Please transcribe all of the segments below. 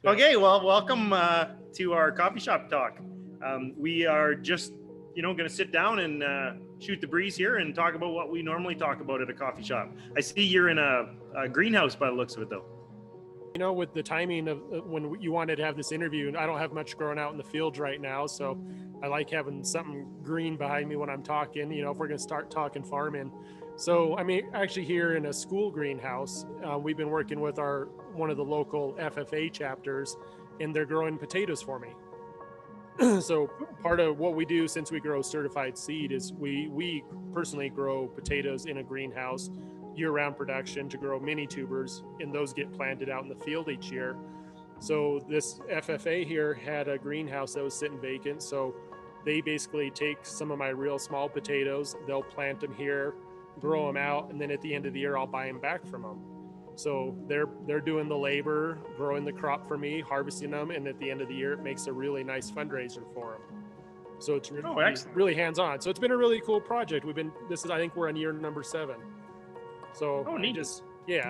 Okay, well, welcome to our coffee shop talk. We are just, going to sit down and shoot the breeze here and talk about what we normally talk about at a coffee shop. I see you're in a greenhouse by the looks of it, though. With the timing of when you wanted to have this interview, and I don't have much growing out in the fields right now, so I like having something green behind me when I'm talking, if we're going to start talking farming. So I'm actually here in a school greenhouse. We've been working with one of the local FFA chapters, and they're growing potatoes for me. So part of what we do, since we grow certified seed, is we personally grow potatoes in a greenhouse, year-round production, to grow mini tubers, and those get planted out in the field each year. So this FFA here had a greenhouse that was sitting vacant, so they basically take some of my real small potatoes, they'll plant them here, grow them out, and then at the end of the year I'll buy them back from them. So they're doing the labor, growing the crop for me, harvesting them, and at the end of the year it makes a really nice fundraiser for them. So it's really hands-on. So it's been a really cool project. I think we're on year number 7. So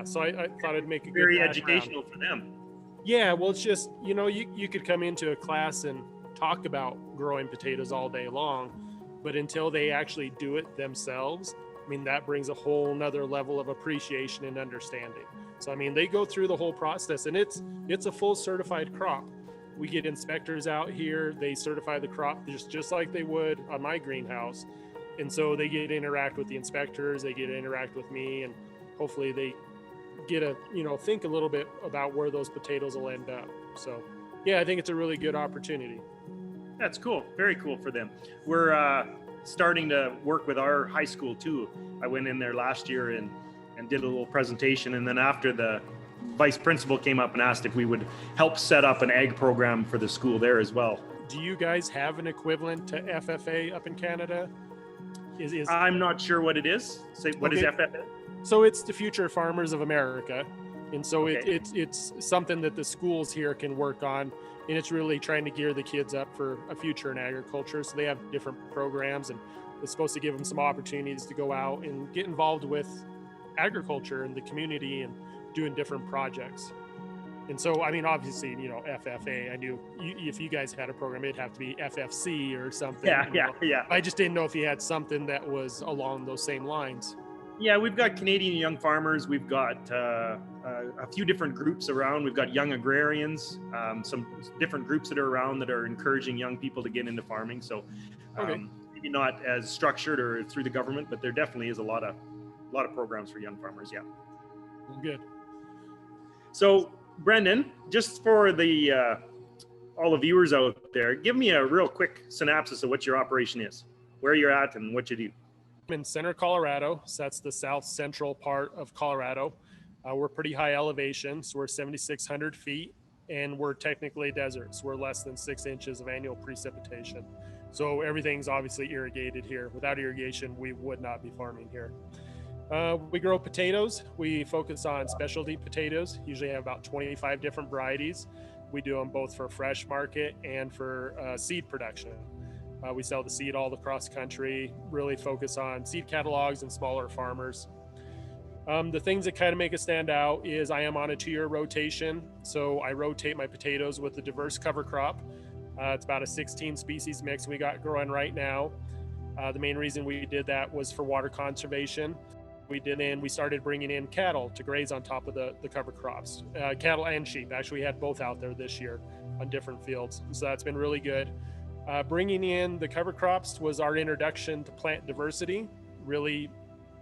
so I thought I'd make a very educational for them. Yeah, well, it's just, you could come into a class and talk about growing potatoes all day long, but until they actually do it themselves, that brings a whole nother level of appreciation and understanding. So, they go through the whole process, and it's a full certified crop. We get inspectors out here, they certify the crop just like they would on my greenhouse. And so they get to interact with the inspectors, they get to interact with me, and hopefully they get think a little bit about where those potatoes will end up. So, yeah, I think it's a really good opportunity. That's cool. Very cool for them. We're starting to work with our high school too. I went in there last year and did a little presentation, and then after, the vice principal came up and asked if we would help set up an ag program for the school there as well. Do you guys have an equivalent to FFA up in Canada? I'm not sure what it is. What is FFA? So it's the Future Farmers of America. And so it's something that the schools here can work on, and it's really trying to gear the kids up for a future in agriculture. So they have different programs, and it's supposed to give them some opportunities to go out and get involved with agriculture in the community and doing different projects. And so, obviously, FFA, I knew if you guys had a program, it'd have to be FFC or something. Yeah. I just didn't know if you had something that was along those same lines. Yeah, we've got Canadian Young Farmers. We've got a few different groups around. We've got Young Agrarians, some different groups that are around that are encouraging young people to get into farming. So maybe not as structured or through the government, but there definitely is a lot of programs for young farmers. Yeah. Good. So, Brendon, just for the all the viewers out there, give me a real quick synopsis of what your operation is, where you're at, and what you do. I'm in center Colorado, so that's the south central part of Colorado. We're pretty high elevation, so we're 7,600 feet, and we're technically desert, so we're less than 6 inches of annual precipitation. So everything's obviously irrigated here. Without irrigation, we would not be farming here. We grow potatoes. We focus on specialty potatoes. Usually have about 25 different varieties. We do them both for fresh market and for seed production. We sell the seed all across the country, really focus on seed catalogs and smaller farmers. The things that kind of make us stand out is I am on a 2-year rotation. So I rotate my potatoes with a diverse cover crop. It's about a 16 species mix we got growing right now. The main reason we did that was for water conservation. We started bringing in cattle to graze on top of the cover crops, cattle and sheep. Actually, we had both out there this year on different fields. So that's been really good. Bringing in the cover crops was our introduction to plant diversity. Really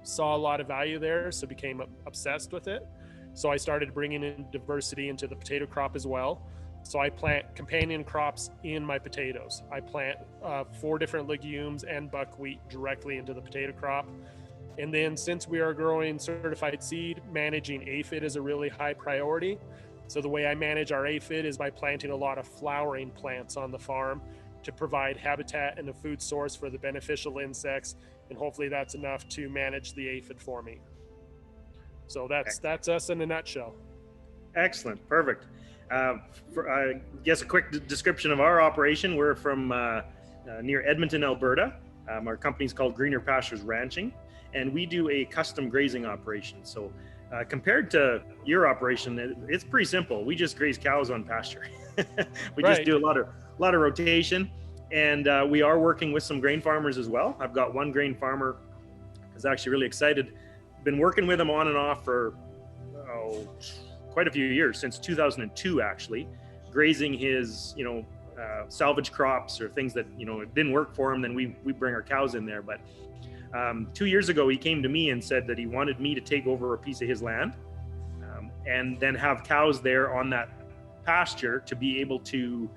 saw a lot of value there, so became obsessed with it. So I started bringing in diversity into the potato crop as well. So I plant companion crops in my potatoes. I plant 4 different legumes and buckwheat directly into the potato crop. And then since we are growing certified seed, managing aphid is a really high priority. So the way I manage our aphid is by planting a lot of flowering plants on the farm to provide habitat and a food source for the beneficial insects. And hopefully that's enough to manage the aphid for me. So that's us in a nutshell. Excellent. Perfect. I guess a quick description of our operation. We're from near Edmonton, Alberta. Our company's called Greener Pastures Ranching, and we do a custom grazing operation. So Compared to your operation, it's pretty simple. We just graze cows on pasture. We Right. just do a lot of rotation, and we are working with some grain farmers as well. I've got one grain farmer who's actually really excited. Been working with him on and off for quite a few years, since 2002 actually, grazing his salvage crops or things that it didn't work for him. Then we bring our cows in there, but 2 years ago, he came to me and said that he wanted me to take over a piece of his land and then have cows there on that pasture to be able to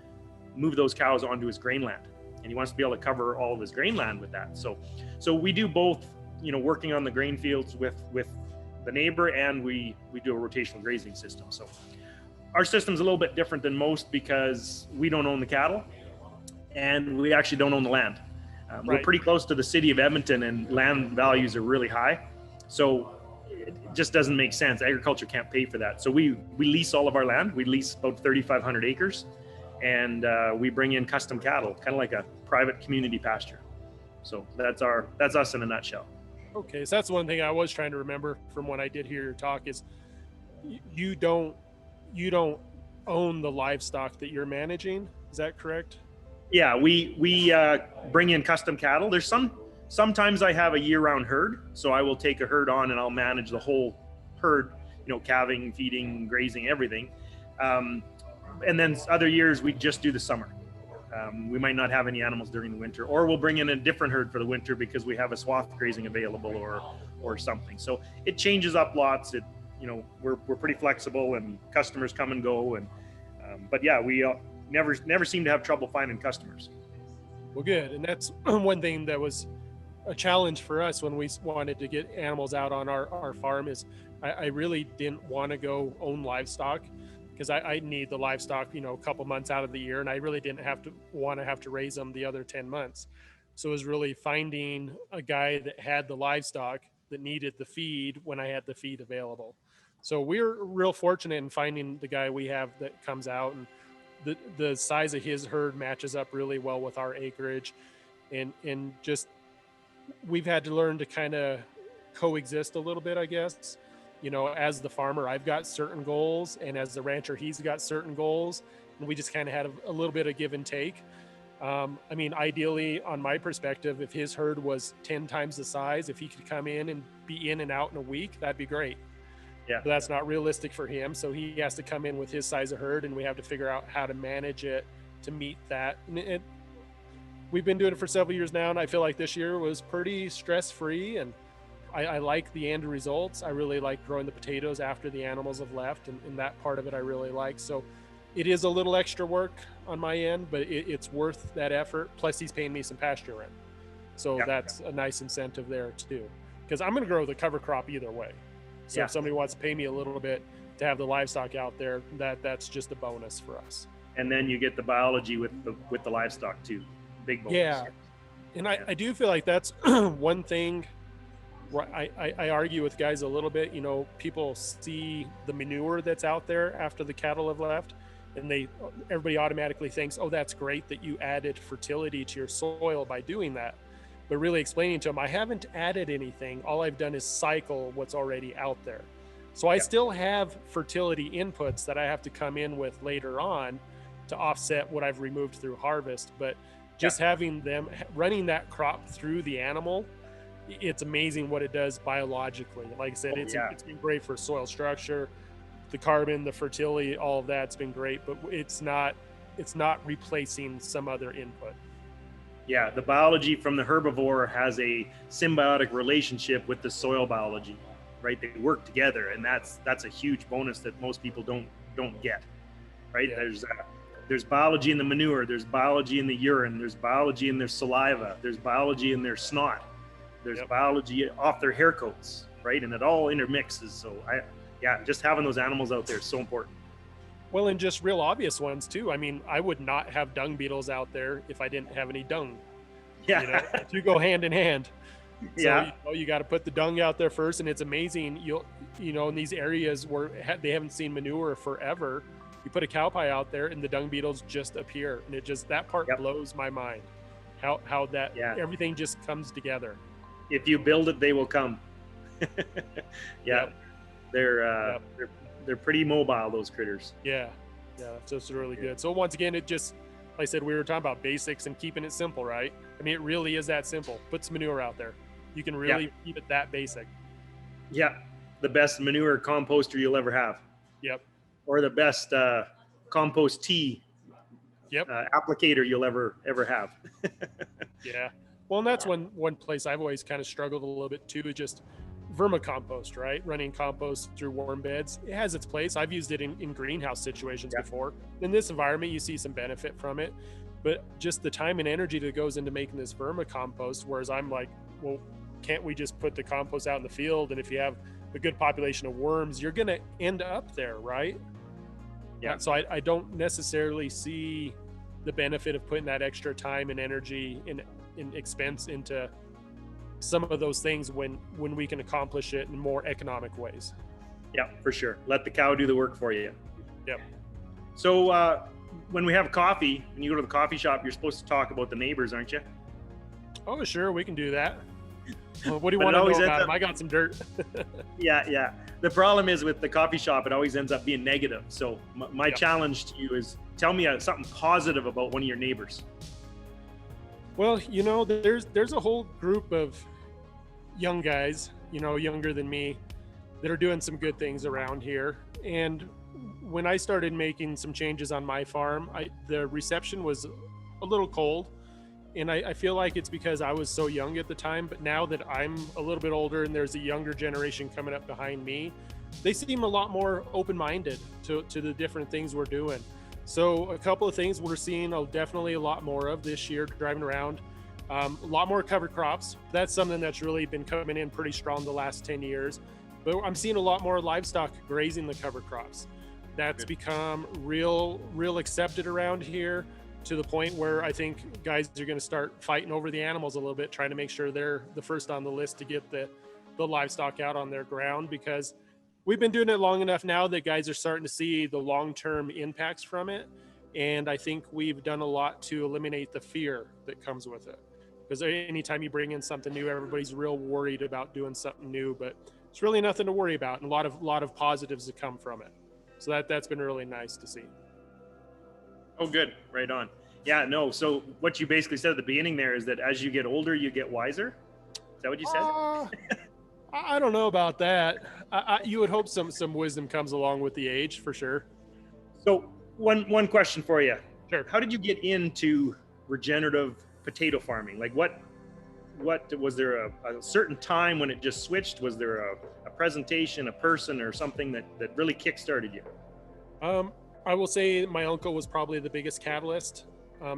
move those cows onto his grain land. And he wants to be able to cover all of his grain land with that. So we do both, working on the grain fields with the neighbor, and we do a rotational grazing system. So our system's a little bit different than most because we don't own the cattle and we actually don't own the land. We're pretty close to the city of Edmonton, and land values are really high. So it just doesn't make sense. Agriculture can't pay for that. So we lease all of our land. We lease about 3,500 acres, and we bring in custom cattle, kind of like a private community pasture. So that's us in a nutshell. Okay, so that's one thing I was trying to remember from when I did hear your talk is you don't own the livestock that you're managing. Is that correct? Yeah, we bring in custom cattle. There's sometimes I have a year-round herd, so I will take a herd on and I'll manage the whole herd, calving, feeding, grazing, everything. And then other years we just do the summer. We might not have any animals during the winter, or we'll bring in a different herd for the winter because we have a swath grazing available or something. So it changes up lots. We're pretty flexible, and customers come and go. And but yeah, we never seem to have trouble finding customers. Well, good. And that's one thing that was a challenge for us when we wanted to get animals out on our farm is I really didn't want to go own livestock because I need the livestock, a couple months out of the year, and I really didn't want to raise them the other 10 months. So it was really finding a guy that had the livestock that needed the feed when I had the feed available. So we're real fortunate in finding the guy we have that comes out, and the size of his herd matches up really well with our acreage, and just we've had to learn to kind of coexist a little bit, I guess. As the farmer, I've got certain goals, and as the rancher, he's got certain goals, and we just kind of had a little bit of give and take. Ideally, on my perspective, if his herd was 10 times the size, if he could come in and be in and out in a week, that'd be great. Yeah. But that's not realistic for him. So he has to come in with his size of herd, and we have to figure out how to manage it to meet that. And we've been doing it for several years now, and I feel like this year was pretty stress-free, and I like the end results. I really like growing the potatoes after the animals have left, and that part of it I really like. So it is a little extra work on my end, but it's worth that effort. Plus he's paying me some pasture rent. So that's a nice incentive there too, because I'm going to grow the cover crop either way. So if somebody wants to pay me a little bit to have the livestock out there, that's just a bonus for us. And then you get the biology with the livestock too. Big bonus. Yeah. And I do feel like that's one thing where I argue with guys a little bit. People see the manure that's out there after the cattle have left, and everybody automatically thinks, oh, that's great that you added fertility to your soil by doing that. But really explaining to them, I haven't added anything. All I've done is cycle what's already out there. So I still have fertility inputs that I have to come in with later on to offset what I've removed through harvest. But just having them running that crop through the animal, it's amazing what it does biologically. Like I said, it's been great for soil structure, the carbon, the fertility, all of that's been great, but it's not replacing some other input. Yeah, the biology from the herbivore has a symbiotic relationship with the soil biology, right? They work together, and that's a huge bonus that most people don't get, right? Yeah. There's biology in the manure, there's biology in the urine, there's biology in their saliva, there's biology in their snot, there's biology off their hair coats, right? And it all intermixes. So just having those animals out there is so important. Well, and just real obvious ones too. I mean, I would not have dung beetles out there if I didn't have any dung. Yeah. The two go hand in hand. So, you got to put the dung out there first, and it's amazing. In these areas where they haven't seen manure forever, you put a cow pie out there and the dung beetles just appear, and that part blows my mind. How that everything just comes together. If you build it, they will come. They're Yep. they're pretty mobile, those critters. Yeah, that's just really good. So once again, it just, like I said, we were talking about basics and keeping it simple, right? I mean, it really is that simple. Put some manure out there. You can really keep it that basic. Yeah, the best manure composter you'll ever have, Yep. or the best compost tea Yep. applicator you'll ever have. Yeah. Well, and that's one place I've always kind of struggled a little bit too, is just vermicompost, right? Running compost through worm beds. It has its place. I've used it in greenhouse situations before. In this environment, you see some benefit from it, but just the time and energy that goes into making this vermicompost, whereas I'm like, well, can't we just put the compost out in the field? And if you have a good population of worms, you're going to end up there, right? Yeah. So I don't necessarily see the benefit of putting that extra time and energy in expense into some of those things when we can accomplish it in more economic ways. Yeah, for sure. Let the cow do the work for you. Yep. So when we have coffee, when you go to the coffee shop, you're supposed to talk about the neighbors, aren't you? Oh, sure, we can do that. Well, what do you want to know about them? I got some dirt. Yeah. The problem is with the coffee shop, it always ends up being negative. So my challenge to you is tell me something positive about one of your neighbors. Well, there's a whole group of young guys, younger than me, that are doing some good things around here. And when I started making some changes on my farm, the reception was a little cold. And I feel like it's because I was so young at the time, but now that I'm a little bit older and there's a younger generation coming up behind me, they seem a lot more open-minded to the different things we're doing. So a couple of things we're seeing definitely a lot more of this year driving around. A lot more covered crops. That's something that's really been coming in pretty strong the last 10 years. But I'm seeing a lot more livestock grazing the cover crops. That's become real accepted around here, to the point where I think guys are going to start fighting over the animals a little bit, trying to make sure they're the first on the list to get the livestock out on their ground, because we've been doing it long enough now that guys are starting to see the long-term impacts from it. And I think we've done a lot to eliminate the fear that comes with it. Because anytime you bring in something new, everybody's real worried about doing something new, but it's really nothing to worry about, and a lot of positives that come from it. So that's been really nice to see. Oh, good. Right on. Yeah, no. So what you basically said at the beginning there is that as you get older, you get wiser. Is that what you said? I don't know about that. You would hope some wisdom comes along with the age, for sure. So one question for you. Sure. How did you get into regenerative potato farming? Like what was there a certain time when it just switched? Was there a presentation, a person, or something that really kickstarted you? I will say my uncle was probably the biggest catalyst.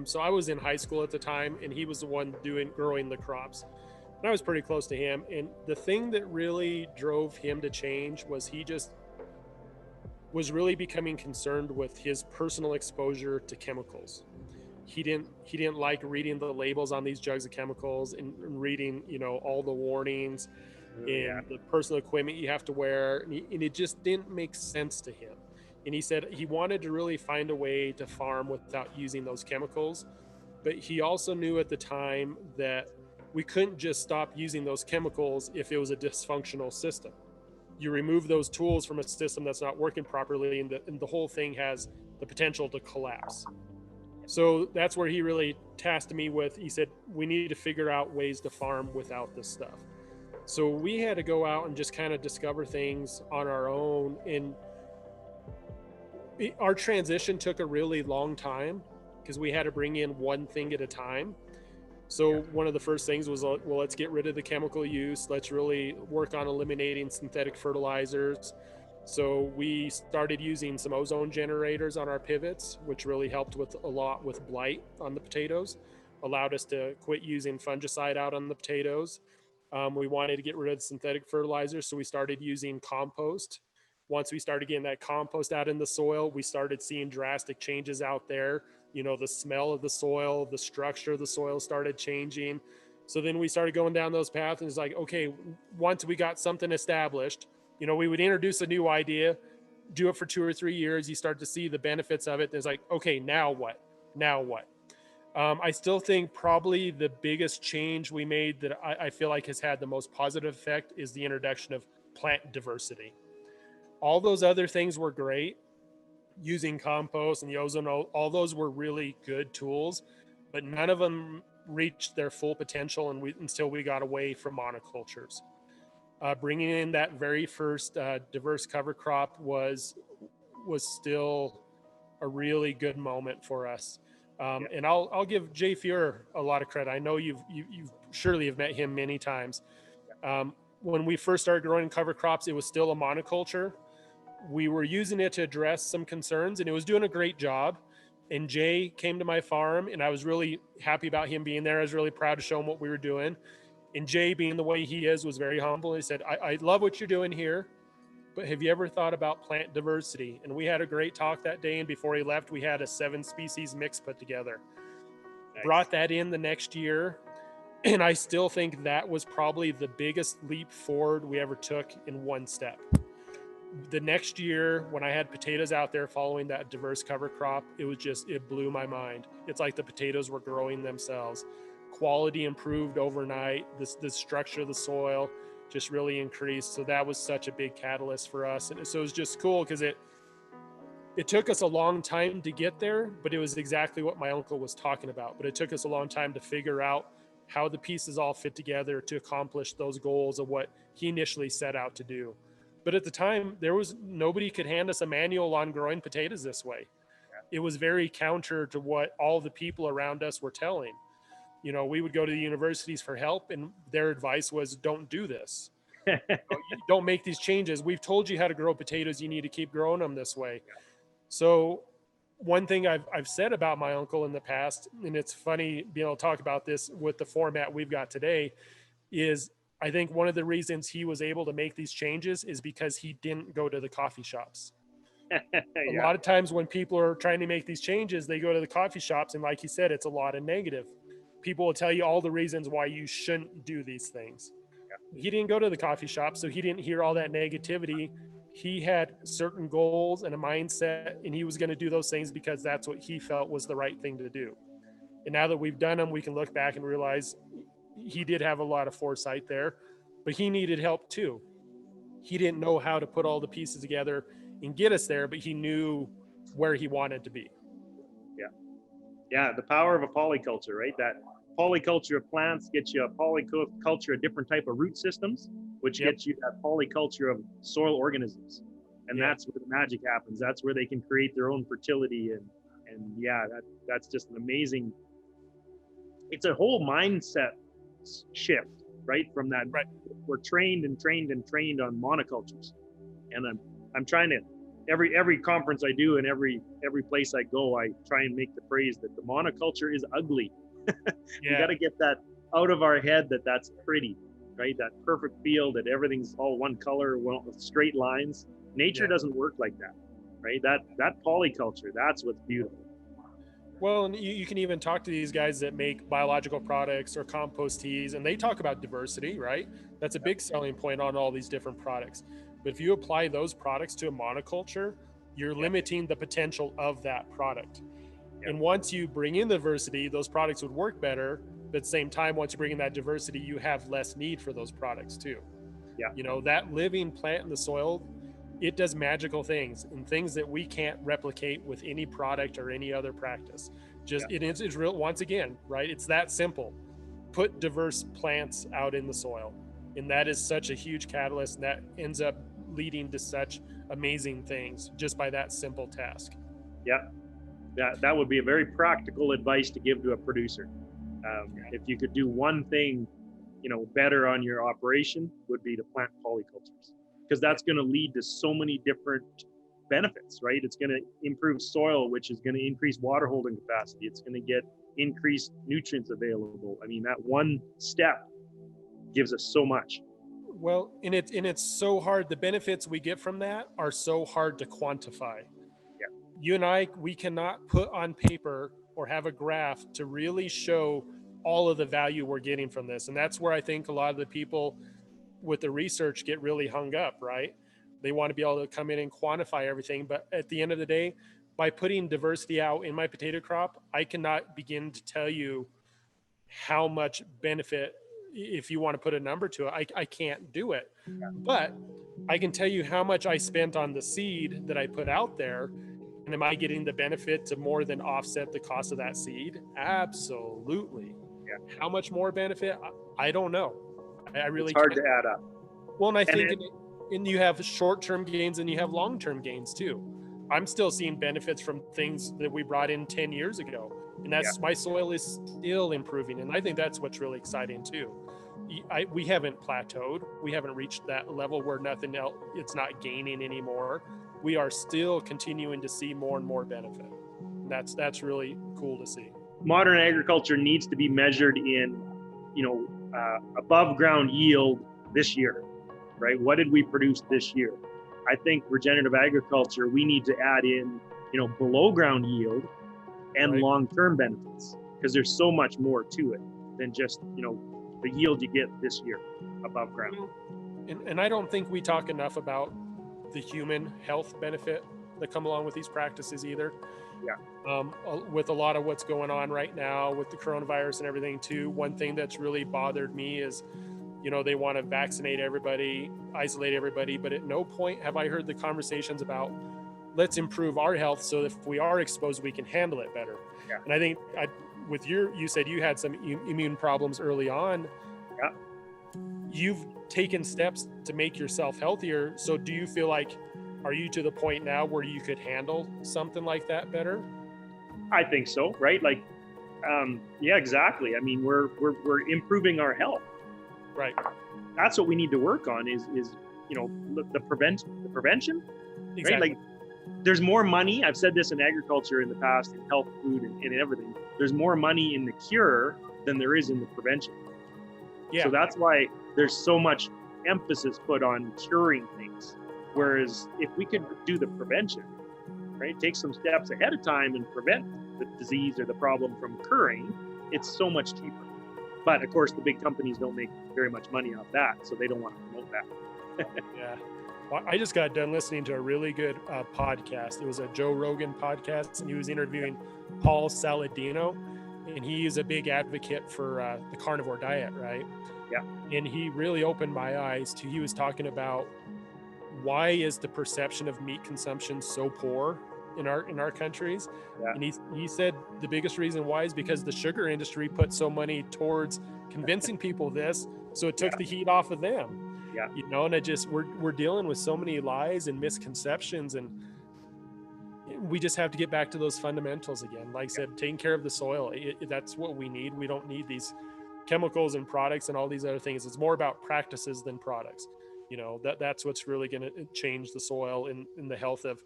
So I was in high school at the time, and he was the one growing the crops. And I was pretty close to him. And the thing that really drove him to change was he just was really becoming concerned with his personal exposure to chemicals. He didn't like reading the labels on these jugs of chemicals and reading, all the warnings and the personal equipment you have to wear. And it just didn't make sense to him. And he said he wanted to really find a way to farm without using those chemicals. But he also knew at the time that we couldn't just stop using those chemicals if it was a dysfunctional system. You remove those tools from a system that's not working properly, and the whole thing has the potential to collapse. So that's where he really tasked me with, he said, we need to figure out ways to farm without this stuff. So we had to go out and just kind of discover things on our own. And our transition took a really long time because we had to bring in one thing at a time. So one of the first things was, well, let's get rid of the chemical use. Let's really work on eliminating synthetic fertilizers. So we started using some ozone generators on our pivots, which really helped a lot with blight on the potatoes, allowed us to quit using fungicide out on the potatoes. We wanted to get rid of synthetic fertilizers, so we started using compost. Once we started getting that compost out in the soil, we started seeing drastic changes out there. The smell of the soil, the structure of the soil started changing. So then we started going down those paths, and it's like, okay, once we got something established, we would introduce a new idea, do it for 2 or 3 years. You start to see the benefits of it. And it's like, okay, now what? I still think probably the biggest change we made that I feel like has had the most positive effect is the introduction of plant diversity. All those other things were great. Using compost and the ozone, all those were really good tools, but none of them reached their full potential until we got away from monocultures. Bringing in that very first diverse cover crop was still a really good moment for us. And I'll give Jay Fuhrer a lot of credit. I know you've surely have met him many times. When we first started growing cover crops, it was still a monoculture. We were using it to address some concerns, and it was doing a great job. And Jay came to my farm, and I was really happy about him being there. I was really proud to show him what we were doing. And Jay, being the way he is, was very humble. He said, I love what you're doing here, but have you ever thought about plant diversity? And we had a great talk that day, and before he left, we had a 7-species mix put together. Nice. Brought that in the next year, and I still think that was probably the biggest leap forward we ever took in one step. The next year, when I had potatoes out there following that diverse cover crop, it blew my mind. It's like the potatoes were growing themselves. Quality improved overnight. The structure of the soil just really increased. So that was such a big catalyst for us. And so it was just cool because it took us a long time to get there, but it was exactly what my uncle was talking about. But it took us a long time to figure out how the pieces all fit together to accomplish those goals of what he initially set out to do. But at the time, nobody could hand us a manual on growing potatoes this way. It was very counter to what all the people around us were telling. We would go to the universities for help, and their advice was, don't do this. Don't make these changes. We've told you how to grow potatoes. You need to keep growing them this way. So one thing I've said about my uncle in the past, and it's funny being able to talk about this with the format we've got today, is I think one of the reasons he was able to make these changes is because he didn't go to the coffee shops. A lot of times when people are trying to make these changes, they go to the coffee shops, and like he said, it's a lot of negative. People will tell you all the reasons why you shouldn't do these things. He didn't go to the coffee shop, so he didn't hear all that negativity. He had certain goals and a mindset, and he was going to do those things because that's what he felt was the right thing to do. And now that we've done them, we can look back and realize he did have a lot of foresight there, but he needed help too. He didn't know how to put all the pieces together and get us there, but he knew where he wanted to be. Yeah, the power of a polyculture, right? That polyculture of plants gets you a polyculture of different type of root systems, which gets you that polyculture of soil organisms. And that's where the magic happens. That's where they can create their own fertility. And that's just an amazing, it's a whole mindset shift, right? From that, we're trained on monocultures. And I'm trying to, every conference I do and every place I go, I try and make the phrase that the monoculture is ugly. We got to get that out of our head that's pretty, right? That perfect field, that everything's all one color, straight lines. Nature doesn't work like that, right? That polyculture, that's what's beautiful. Well, and you can even talk to these guys that make biological products or compost teas, and they talk about diversity, right? That's a big selling point on all these different products. But if you apply those products to a monoculture, you're limiting the potential of that product. And once you bring in the diversity, those products would work better. But at the same time, once you bring in that diversity, you have less need for those products too. That living plant in the soil, it does magical things and things that we can't replicate with any product or any other practice. It's real. Once again, right? It's that simple. Put diverse plants out in the soil. And that is such a huge catalyst, and that ends up leading to such amazing things just by that simple task. That would be a very practical advice to give to a producer. If you could do one thing, better on your operation, would be to plant polycultures, because that's going to lead to so many different benefits, right? It's going to improve soil, which is going to increase water holding capacity. It's going to get increased nutrients available. I mean, that one step gives us so much. Well, and it's so hard. The benefits we get from that are so hard to quantify. You and I, we cannot put on paper or have a graph to really show all of the value we're getting from this. And that's where I think a lot of the people with the research get really hung up, right? They want to be able to come in and quantify everything. But at the end of the day, by putting diversity out in my potato crop, I cannot begin to tell you how much benefit if you want to put a number to it, I can't do it. But I can tell you how much I spent on the seed that I put out there. And am I getting the benefit to more than offset the cost of that seed? Absolutely. Yeah. How much more benefit? I don't know. I really it's hard can't. to add up. Well, and I think and you have short-term gains and you have long-term gains too. I'm still seeing benefits from things that we brought in 10 years ago. And that's my soil is still improving. And I think that's what's really exciting too. We haven't plateaued. We haven't reached that level where nothing else, it's not gaining anymore. We are still continuing to see more and more benefit. And that's really cool to see. Modern agriculture needs to be measured in, above ground yield this year, right? What did we produce this year? I think regenerative agriculture, we need to add in, below ground yield and long-term benefits, because there's so much more to it than just, the yield you get this year above ground. And I don't think we talk enough about the human health benefit that come along with these practices either. Yeah. With a lot of what's going on right now with the coronavirus and everything too, one thing that's really bothered me is, they want to vaccinate everybody, isolate everybody, but at no point have I heard the conversations about let's improve our health so if we are exposed, we can handle it better. Yeah. And I think you said you had some immune problems early on. Yeah. You've taken steps to make yourself healthier. So do you feel like, are you to the point now where you could handle something like that better? I think so, right? Like, yeah, exactly. I mean, we're improving our health. Right. That's what we need to work on is the prevention. Exactly. Right? Like, there's more money. I've said this in agriculture in the past, in health, food, and everything. There's more money in the cure than there is in the prevention. Yeah. So that's why there's so much emphasis put on curing things. Whereas if we could do the prevention, right, take some steps ahead of time and prevent the disease or the problem from occurring, it's so much cheaper. But of course, the big companies don't make very much money off that, so they don't want to promote that. Yeah. Well, I just got done listening to a really good podcast. It was a Joe Rogan podcast, and he was interviewing Paul Saladino, and he is a big advocate for the carnivore diet, right? Yeah. And he really opened my eyes to, he was talking about why is the perception of meat consumption so poor in our countries? Yeah. And he said the biggest reason why is because the sugar industry put so money towards convincing people this, so it took the heat off of them. Yeah. And it just, we're dealing with so many lies and misconceptions, and we just have to get back to those fundamentals again. Like I said, taking care of the soil, that's what we need. We don't need these chemicals and products and all these other things. It's more about practices than products. That's what's really going to change the soil in the health of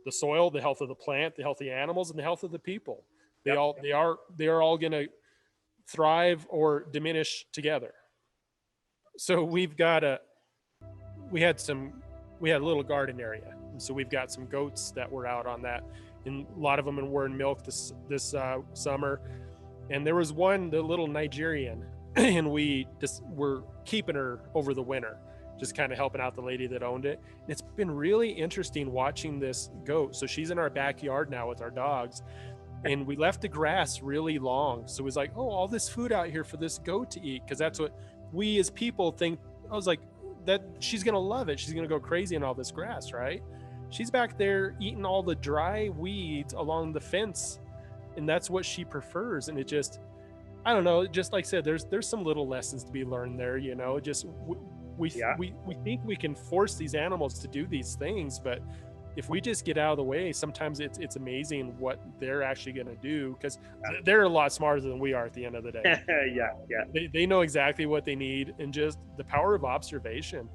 the soil, the health of the plant, the health of the animals, and the health of the people. They are all going to thrive or diminish together. So we had a little garden area, and so we've got some goats that were out on that, and a lot of them were in milk this summer. And there was one, the little Nigerian, and we just were keeping her over the winter, just kind of helping out the lady that owned it. And it's been really interesting watching this goat. So she's in our backyard now with our dogs, and we left the grass really long. So it was like, oh, all this food out here for this goat to eat, because that's what we as people think. I was like, that she's gonna love it. She's gonna go crazy in all this grass, right? She's back there eating all the dry weeds along the fence, and that's what she prefers. And it just, I don't know, just like I said, there's some little lessons to be learned there, just we think we can force these animals to do these things, but if we just get out of the way, sometimes it's amazing what they're actually going to do, because they're a lot smarter than we are at the end of the day. Yeah. They know exactly what they need, and just the power of observation.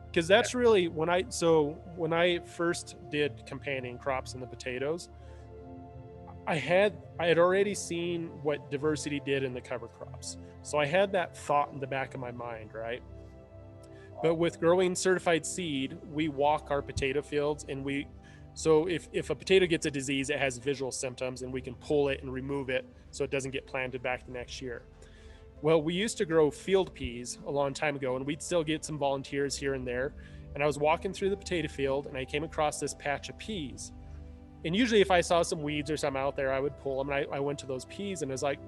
Because that's really when I first did companion crops in the potatoes, I had already seen what diversity did in the cover crops. So I had that thought in the back of my mind, right? But with growing certified seed, we walk our potato fields, and so if a potato gets a disease, it has visual symptoms, and we can pull it and remove it so it doesn't get planted back the next year. Well, we used to grow field peas a long time ago, and we'd still get some volunteers here and there. And I was walking through the potato field, and I came across this patch of peas. And usually if I saw some weeds or something out there, I would pull them, and I went to those peas, and I was like,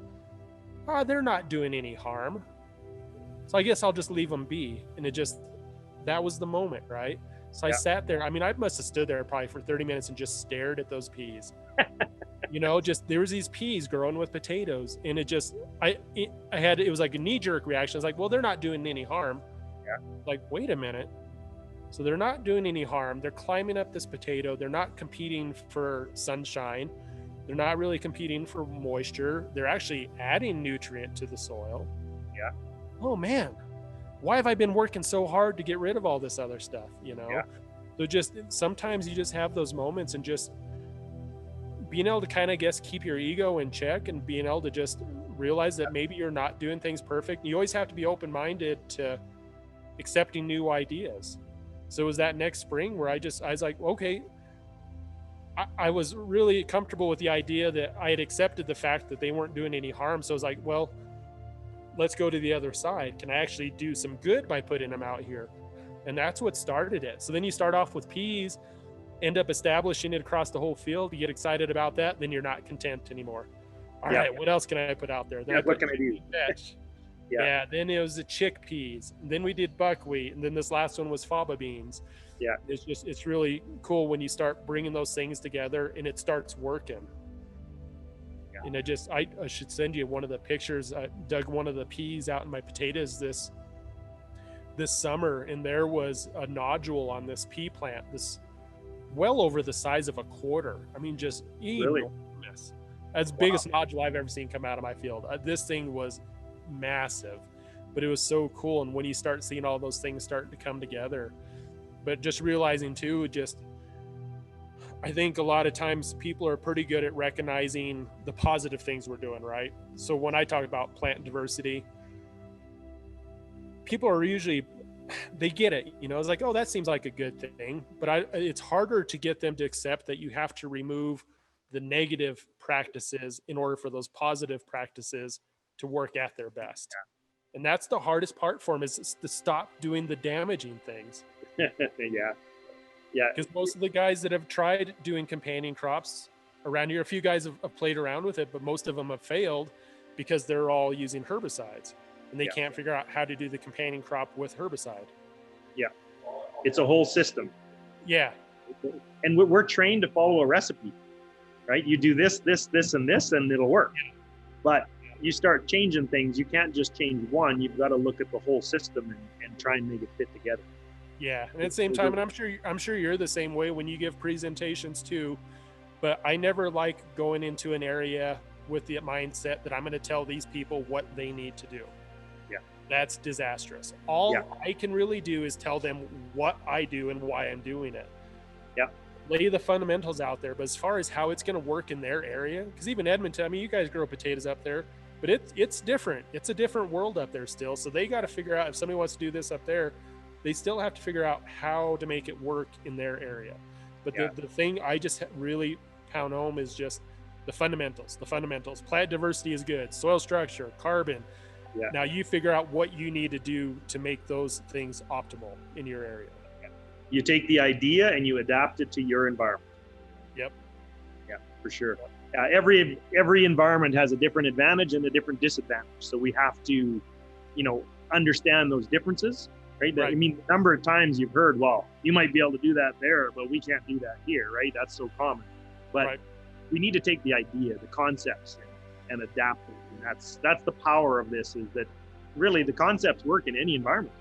oh, they're not doing any harm. So I guess I'll just leave them be. And that was the moment, right? So I sat there. I mean, I must have stood there probably for 30 minutes and just stared at those peas. There was these peas growing with potatoes, and it was like a knee-jerk reaction. I was like, well, they're not doing any harm. Yeah. Like, wait a minute. So they're not doing any harm. They're climbing up this potato. They're not competing for sunshine. They're not really competing for moisture. They're actually adding nutrient to the soil. Yeah. Oh man, why have I been working so hard to get rid of all this other stuff? Yeah. So just sometimes you just have those moments, and just being able to kind of keep your ego in check, and being able to just realize that maybe you're not doing things perfect. You always have to be open-minded to accepting new ideas. So it was that next spring where I was like, okay, I was really comfortable with the idea that I had accepted the fact that they weren't doing any harm. So I was like, well, let's go to the other side. Can I actually do some good by putting them out here? And that's what started it. So then you start off with peas, end up establishing it across the whole field. You get excited about that. Then you're not content anymore. All right, what else can I put out there? Then what can I do? Yeah. Then it was the chickpeas. And then we did buckwheat. And then this last one was faba beans. Yeah. It's really cool when you start bringing those things together and it starts working. Yeah. And I should send you one of the pictures. I dug one of the peas out in my potatoes this summer, and there was a nodule on this pea plant, this well over the size of a quarter. I mean, just enormous. As biggest nodule I've ever seen come out of my field. This thing was massive, but it was so cool. And when you start seeing all those things starting to come together, but just realizing too, I think a lot of times people are pretty good at recognizing the positive things we're doing, right? So when I talk about plant diversity, people are usually, they get it, it's like, oh, that seems like a good thing. But it's harder to get them to accept that you have to remove the negative practices in order for those positive practices to work at their best. Yeah. And that's the hardest part for them, is to stop doing the damaging things. Yeah. Because most of the guys that have tried doing companion crops around here, a few guys have played around with it, but most of them have failed because they're all using herbicides, and they can't figure out how to do the companion crop with herbicide. Yeah. It's a whole system. Yeah. And we're trained to follow a recipe, right? You do this, and this, and it'll work. Yeah. But you start changing things. You can't just change one. You've got to look at the whole system and try and make it fit together. Yeah, and at the same time, and I'm sure you're the same way when you give presentations too, but I never like going into an area with the mindset that I'm going to tell these people what they need to do. Yeah. That's disastrous. All I can really do is tell them what I do and why I'm doing it. Yeah. Lay the fundamentals out there, but as far as how it's going to work in their area, because even Edmonton, I mean, you guys grow potatoes up there, but it's different. It's a different world up there still. So they got to figure out, if somebody wants to do this up there, they still have to figure out how to make it work in their area. But the thing I just really pound home is just the fundamentals. Plant diversity is good. Soil structure, carbon. Yeah. Now you figure out what you need to do to make those things optimal in your area. You take the idea and you adapt it to your environment. Yep. Yeah, for sure. Every environment has a different advantage and a different disadvantage. So we have to, understand those differences. Right? I mean, the number of times you've heard, well, you might be able to do that there, but we can't do that here, right? That's so common. But we need to take the idea, the concepts, and adapt them. And that's the power of this, is that really the concepts work in any environment.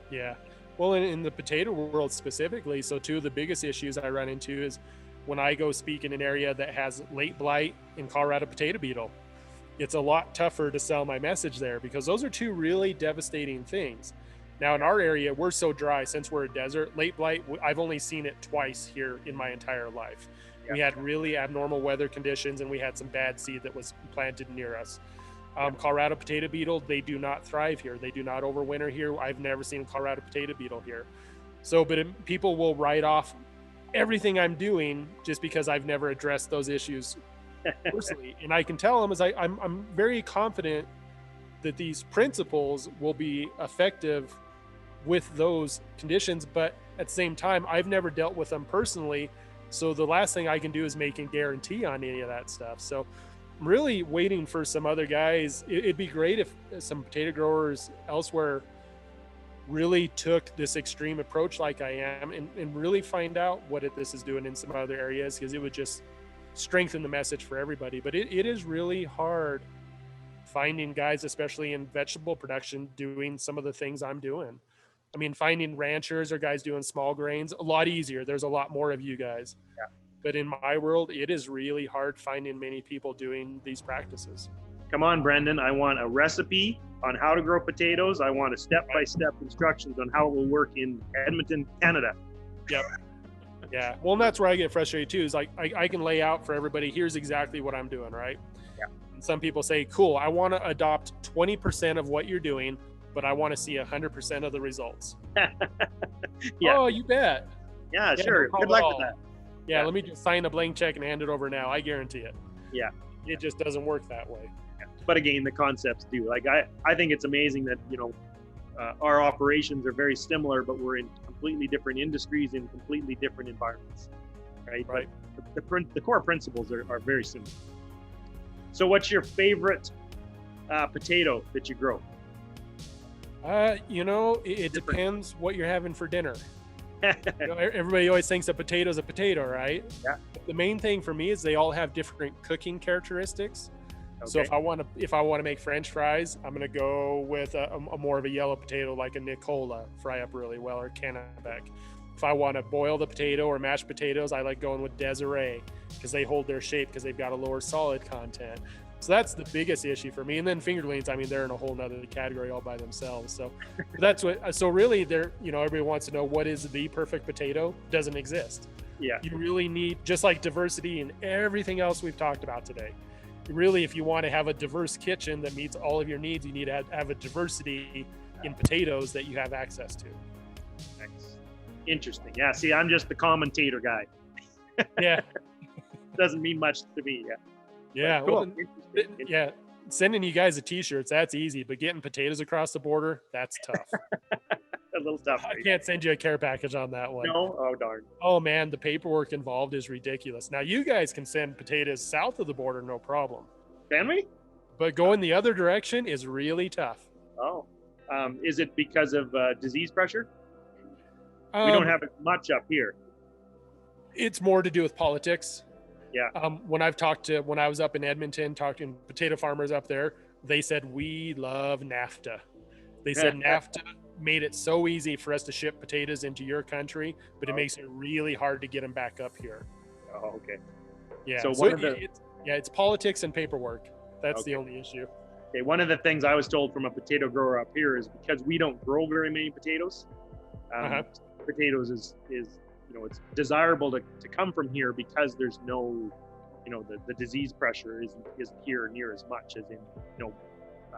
Yeah. Well, in the potato world specifically, so two of the biggest issues I run into is when I go speak in an area that has late blight and Colorado potato beetle. It's a lot tougher to sell my message there, because those are two really devastating things. Now in our area, we're so dry, since we're a desert. Late blight, I've only seen it twice here in my entire life. Yeah. We had really abnormal weather conditions, and we had some bad seed that was planted near us. Colorado potato beetle, they do not thrive here. They do not overwinter here. I've never seen Colorado potato beetle here. So, but people will write off everything I'm doing just because I've never addressed those issues personally. And I can tell them, I'm very confident that these principles will be effective with those conditions, but at the same time, I've never dealt with them personally. So the last thing I can do is make a guarantee on any of that stuff. So really waiting for some other guys. It'd be great if some potato growers elsewhere really took this extreme approach like I am, and really find out what this is doing in some other areas, because it would just strengthen the message for everybody. But it is really hard finding guys, especially in vegetable production, doing some of the things I'm doing. I mean, finding ranchers or guys doing small grains, a lot easier. There's a lot more of you guys. Yeah. But in my world, it is really hard finding many people doing these practices. Come on, Brendon. I want a recipe on how to grow potatoes. I want a step-by-step instructions on how it will work in Edmonton, Canada. Yep. Yeah. Well, and that's where I get frustrated too, is like I can lay out for everybody, here's exactly what I'm doing, right? Yeah. And some people say, cool, I want to adopt 20% of what you're doing, but I want to see 100% of the results. Yeah. Oh, you bet. Yeah, sure. No Good luck with that. Yeah, let me just sign a blank check and hand it over now. I guarantee it. Yeah. It just doesn't work that way. But again, the concepts do. Like I think it's amazing that, you know, our operations are very similar, but we're in completely different industries in completely different environments, right? Right. But the core principles are very similar. So what's your favorite potato that you grow? You know, it depends what you're having for dinner. You know, everybody always thinks a potato is a potato, right? Yeah. The main thing for me is they all have different cooking characteristics. Okay. So if I want to make French fries, I'm going to go with a more of a yellow potato like a Nicola, fry up really well, or Kennebec. If I want to boil the potato or mashed potatoes, I like going with Desiree because they hold their shape because they've got a lower solid content. So that's the biggest issue for me. And then fingerlings, I mean, they're in a whole nother category all by themselves. So that's what, so really they're, you know, everybody wants to know what is the perfect potato. Doesn't exist. Yeah. You really need, just like diversity and everything else we've talked about today. Really, if you want to have a diverse kitchen that meets all of your needs, you need to have a diversity in potatoes that you have access to. Nice. Interesting. Yeah. See, I'm just the commentator guy. Yeah. Doesn't mean much to me. Yeah. Yeah. Cool. Well, yeah. Sending you guys the t-shirts, that's easy, but getting potatoes across the border, that's tough. A little tough. I can't send you a care package on that one. No? Oh, darn. Oh man, the paperwork involved is ridiculous. Now you guys can send potatoes south of the border, no problem. Can we? But going the other direction is really tough. Oh. Is it because of disease pressure? We don't have it much up here. It's more to do with politics. Yeah. When I was up in Edmonton talking to potato farmers up there, they said, we love NAFTA. They said NAFTA made it so easy for us to ship potatoes into your country, but it makes it really hard to get them back up here. Oh, okay. Yeah. So it's politics and paperwork. That's the only issue. Okay. One of the things I was told from a potato grower up here is because we don't grow very many potatoes, potatoes is you know, it's desirable to come from here because there's no, you know, the disease pressure isn't here near as much as in, you know,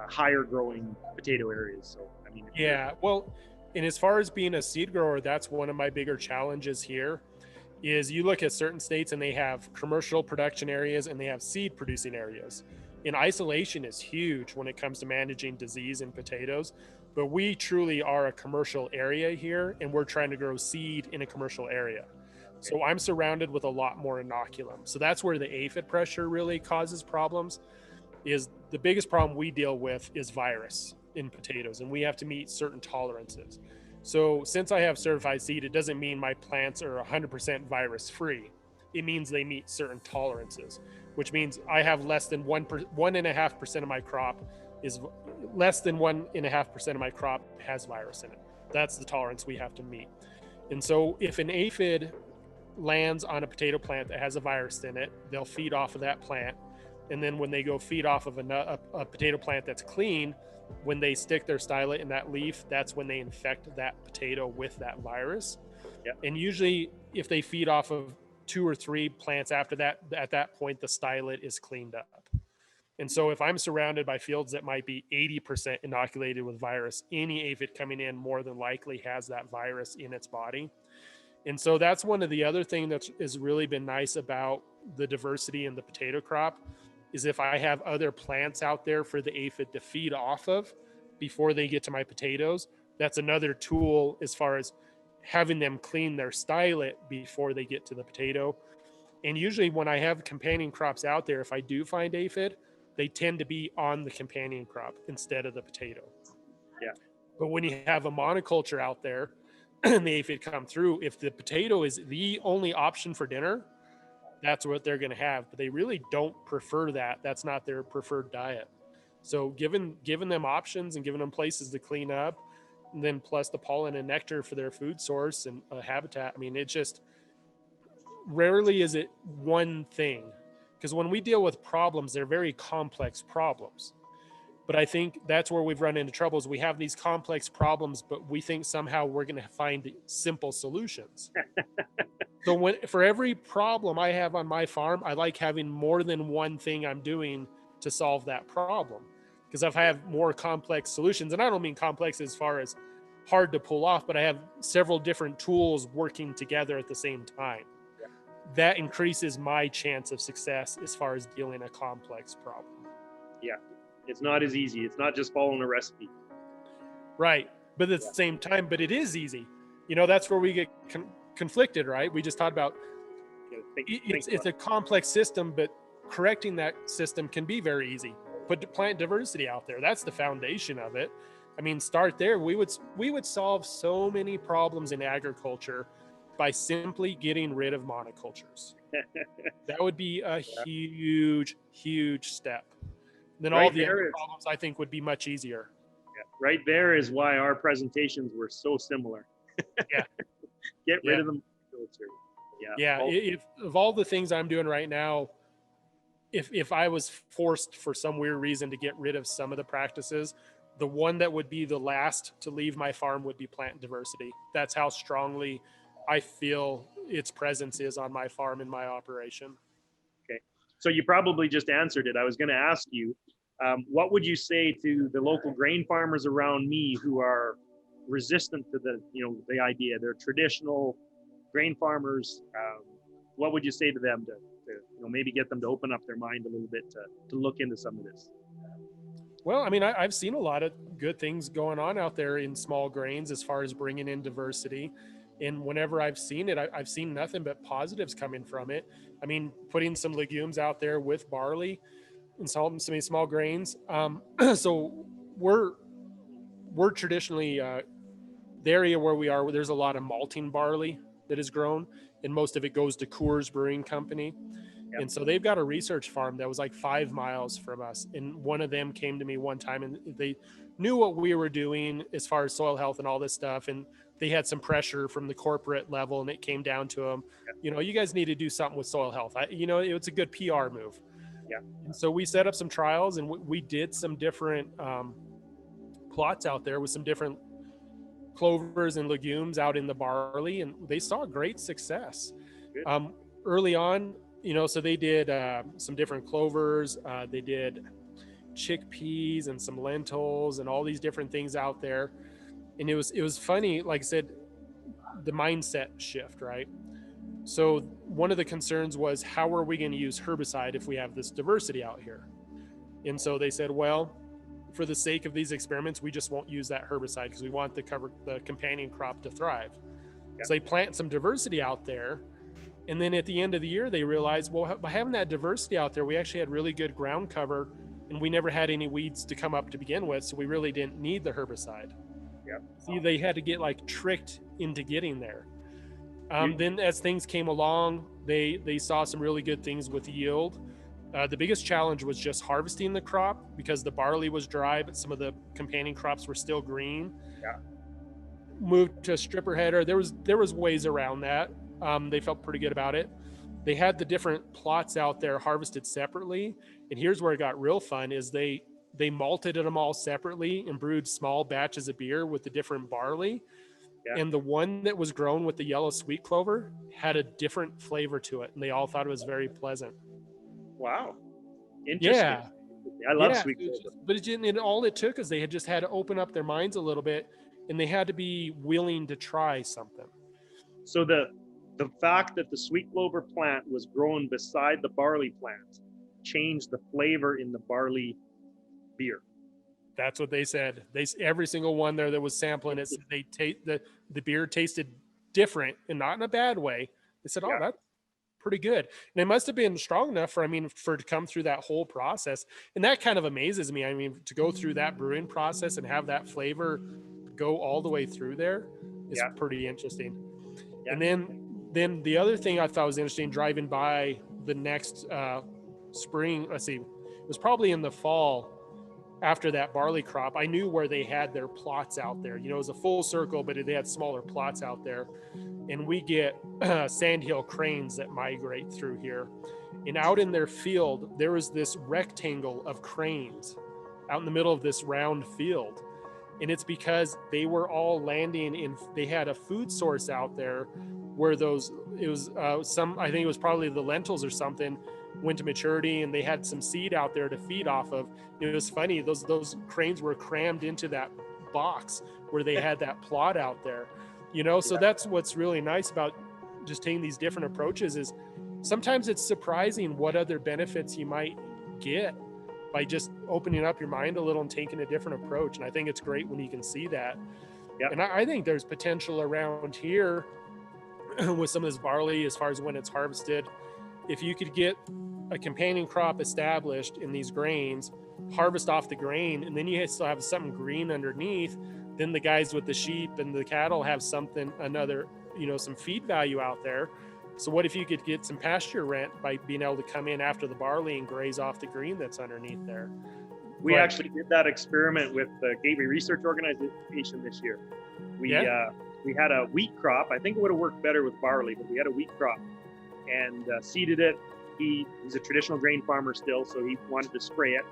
higher growing potato areas. So, I mean, yeah, well, and as far as being a seed grower, that's one of my bigger challenges here is you look at certain states and they have commercial production areas and they have seed producing areas. And isolation is huge when it comes to managing disease in potatoes, but we truly are a commercial area here and we're trying to grow seed in a commercial area. So I'm surrounded with a lot more inoculum. So that's where the aphid pressure really causes problems. Is the biggest problem we deal with is virus in potatoes, and we have to meet certain tolerances. So since I have certified seed, it doesn't mean my plants are 100% virus free. It means they meet certain tolerances, which means I have less than 1.5% of my crop is less than 1.5% of my crop has virus in it. That's the tolerance we have to meet. And so if an aphid lands on a potato plant that has a virus in it, they'll feed off of that plant. And then when they go feed off of a potato plant that's clean, when they stick their stylet in that leaf, that's when they infect that potato with that virus. Yeah. And usually if they feed off of 2 or 3 plants after that, at that point, the stylet is cleaned up. And so if I'm surrounded by fields that might be 80% inoculated with virus, any aphid coming in more than likely has that virus in its body. And so that's one of the other things that has really been nice about the diversity in the potato crop is if I have other plants out there for the aphid to feed off of before they get to my potatoes, that's another tool as far as having them clean their stylet before they get to the potato. And usually when I have companion crops out there, if I do find aphid, they tend to be on the companion crop instead of the potato. Yeah. But when you have a monoculture out there and the aphid come through, if the potato is the only option for dinner, that's what they're going to have. But they really don't prefer that. That's not their preferred diet. So giving them options and giving them places to clean up, and then plus the pollen and nectar for their food source and habitat. I mean, it just rarely is it one thing, because when we deal with problems, they're very complex problems. But I think that's where we've run into troubles. We have these complex problems, but we think somehow we're going to find simple solutions. So for every problem I have on my farm, I like having more than one thing I'm doing to solve that problem. Because if I have more complex solutions, and I don't mean complex as far as hard to pull off, but I have several different tools working together at the same time. That increases my chance of success as far as dealing a complex problem. Yeah. It's not as easy. It's not just following a recipe. Right. But at the same time, but it is easy. You know, that's where we get conflicted, right? We just talked about it's a complex system, but correcting that system can be very easy. Put plant diversity out there. That's the foundation of it. I mean, start there. We would solve so many problems in agriculture by simply getting rid of monocultures. That would be a huge, huge step. Then all the other problems, I think, would be much easier. Yeah, right there is why our presentations were so similar. Yeah. Get rid of them. Yeah. If of all the things I'm doing right now, if I was forced for some weird reason to get rid of some of the practices, the one that would be the last to leave my farm would be plant diversity. That's how strongly I feel its presence is on my farm in my operation. Okay. So you probably just answered it. I was going to ask you, what would you say to the local grain farmers around me who are resistant to the idea? They're traditional grain farmers. What would you say to them to maybe get them to open up their mind a little bit to look into some of this? Well, I mean, I've seen a lot of good things going on out there in small grains as far as bringing in diversity. And whenever I've seen it, I've seen nothing but positives coming from it. I mean, putting some legumes out there with barley and some small grains. So we're traditionally the area where we are, there's a lot of malting barley that is grown, and most of it goes to Coors Brewing Company. Yep. And so they've got a research farm that was like 5 miles from us. And one of them came to me one time and they knew what we were doing as far as soil health and all this stuff. And they had some pressure from the corporate level, and it came down to them, you guys need to do something with soil health. It's a good PR move. Yeah. And so we set up some trials, and we did some different plots out there with some different clovers and legumes out in the barley, and they saw great success. Early on, so they did some different clovers. They did chickpeas and some lentils and all these different things out there. And it was funny, like I said, the mindset shift, right? So one of the concerns was, how are we going to use herbicide if we have this diversity out here? And so they said, well, for the sake of these experiments, we just won't use that herbicide because we want the companion crop to thrive. Yeah. So they plant some diversity out there. And then at the end of the year, they realized, well, by having that diversity out there, we actually had really good ground cover, and we never had any weeds to come up to begin with. So we really didn't need the herbicide. Yeah. See, they had to get tricked into getting there. Then as things came along, they saw some really good things with yield. The biggest challenge was just harvesting the crop because the barley was dry, but some of the companion crops were still green. Yeah. Moved to a stripper header. There was ways around that. They felt pretty good about it. They had the different plots out there harvested separately. And here's where it got real fun is they malted them all separately and brewed small batches of beer with the different barley. Yeah. And the one that was grown with the yellow sweet clover had a different flavor to it. And they all thought it was very pleasant. Wow. Interesting. Yeah. I love sweet clover. But all it took is they had just had to open up their minds a little bit, and they had to be willing to try something. So the fact that the sweet clover plant was grown beside the barley plant changed the flavor in the barley beer. That's what they said. Every single one there that was sampling it, the beer tasted different, and not in a bad way. They said, "Oh, that's pretty good. And it must have been strong enough for, I mean, for it to come through that whole process. And that kind of amazes me. I mean, to go through that brewing process and have that flavor go all the way through there is Yeah. pretty interesting. Yeah. And then the other thing I thought was interesting, driving by the next spring, let's see, it was probably in the fall after that barley crop. I knew where they had their plots out there. You know, it was a full circle, but they had smaller plots out there. And we get sandhill cranes that migrate through here. And out in their field, there was this rectangle of cranes out in the middle of this round field. And it's because they were all landing in, they had a food source out there where those, it was I think it was probably the lentils or something, went to maturity, and they had some seed out there to feed off of. It was funny, those cranes were crammed into that box where they had that plot out there, you know. So that's what's really nice about just taking these different approaches, is sometimes it's surprising what other benefits you might get by just opening up your mind a little and taking a different approach. And I think it's great when you can see that. Yeah. And I think there's potential around here with some of this barley as far as when it's harvested. If you could get a companion crop established in these grains, harvest off the grain, and then you still have something green underneath, then the guys with the sheep and the cattle have something, another, you know, some feed value out there. So what if you could get some pasture rent by being able to come in after the barley and graze off the green that's underneath there? We actually did that experiment with the Gateway Research Organization this year. We had a wheat crop. I think it would have worked better with barley, but we had a wheat crop and seeded it. He's a traditional grain farmer still, so he wanted to spray it.